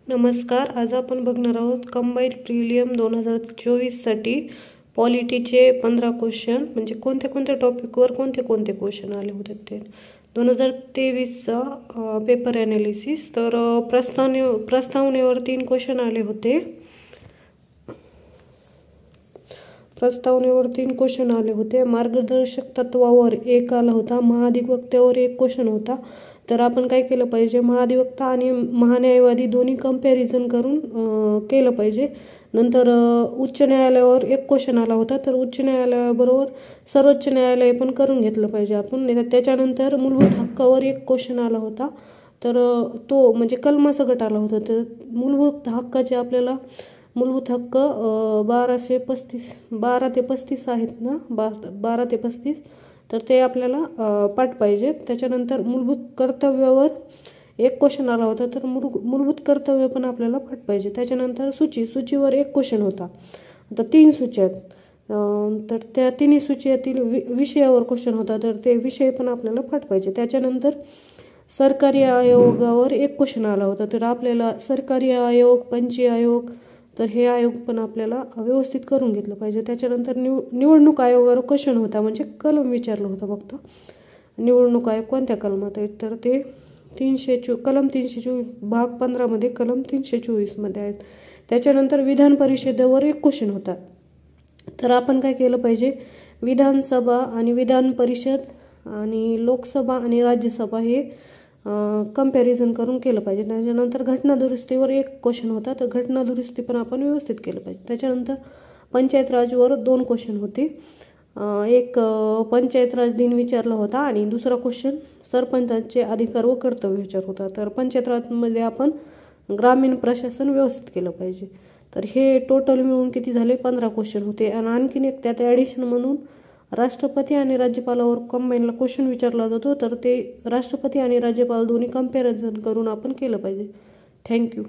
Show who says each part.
Speaker 1: नमस्कार. आज आपण बघणार आहोत कंबाईंड प्रिलियम 2024साठी पॉलिटीचे 15 क्वेश्चन, म्हणजे कोणत्या कोणत्या टॉपिकवर कोणते कोणते क्वेश्चन आले होते ते 2023चा पेपर ॲनालिसिस. तर प्रस्तावनेवर 3 क्वेश्चन आले होते. मार्गदर्शक तत्वावर एक आला होता. महाधिवक्त्यावर एक क्वेश्चन होता. तर आपण काय केलं पाहिजे, महाधिवक्ता आणि महान्यायवादी दोन्ही कंपॅरिझन करून केलं पाहिजे. नंतर उच्च न्यायालयावर एक क्वेश्चन आला होता. तर उच्च न्यायालयाबरोबर सर्वोच्च न्यायालय पण करून घेतलं पाहिजे आपण. त्याच्यानंतर मूलभूत हक्कावर एक क्वेश्चन आला होता. तर तो म्हणजे कलमासकट आला होता. तर मूलभूत हक्काचे आपल्याला मूलभूत हक्क 12 ते 35 आहेत ना, 12 ते 35. तर ते आपल्याला पाठ पाहिजेत. त्याच्यानंतर मूलभूत कर्तव्यावर एक क्वेश्चन आला होता. तर मूलभूत कर्तव्य पण आपल्याला पाठ पाहिजे. त्याच्यानंतर सूचीवर एक क्वेश्चन होता. आता 3 सूच्या आहेत. तर त्या तिन्ही सूचीतील विषयावर क्वेश्चन होता. तर ते विषय पण आपल्याला पाठ पाहिजे. त्याच्यानंतर सरकारी आयोगावर एक क्वेश्चन आला होता. तर आपल्याला सरकारी आयोग, पंची आयोग, तर हे आयोग पण आपल्याला व्यवस्थित करून घेतलं पाहिजे. त्याच्यानंतर निवडणूक आयोगावर क्वेश्चन होता, म्हणजे कलम विचारलं होतं फक्त. निवडणूक आयोग कोणत्या कलमात आहेत, तर ते कलम 324 भाग 15मध्ये कलम 324मध्ये आहेत. त्याच्यानंतर विधान परिषदेवर एक क्वेश्चन होता. तर आपण काय केलं पाहिजे, विधानसभा आणि विधान परिषद आणि लोकसभा आणि राज्यसभा हे कंपॅरिझन करून केलं पाहिजे. त्याच्यानंतर घटनादुरुस्तीवर एक क्वेश्चन होता. तर घटनादुरुस्ती पण आपण व्यवस्थित केलं पाहिजे. त्याच्यानंतर पंचायत राजवर 2 क्वेश्चन होते. एक पंचायत राज दिन विचारला होता आणि दुसरा क्वेश्चन सरपंचांचे अधिकार व कर्तव्य विचार होता. तर पंचायत राजमध्ये आपण ग्रामीण प्रशासन व्यवस्थित केलं पाहिजे. तर हे टोटल मिळून किती झाले, 15 क्वेश्चन होते. आणि आणखीन एक त्यात ॲडिशन म्हणून राष्ट्रपती आणि राज्यपालावर कंबाईनला क्वेश्चन विचारला जातो. तर ते राष्ट्रपती आणि राज्यपाल दोन्ही कंपॅरिझन करून आपण केलं पाहिजे. थँक्यू.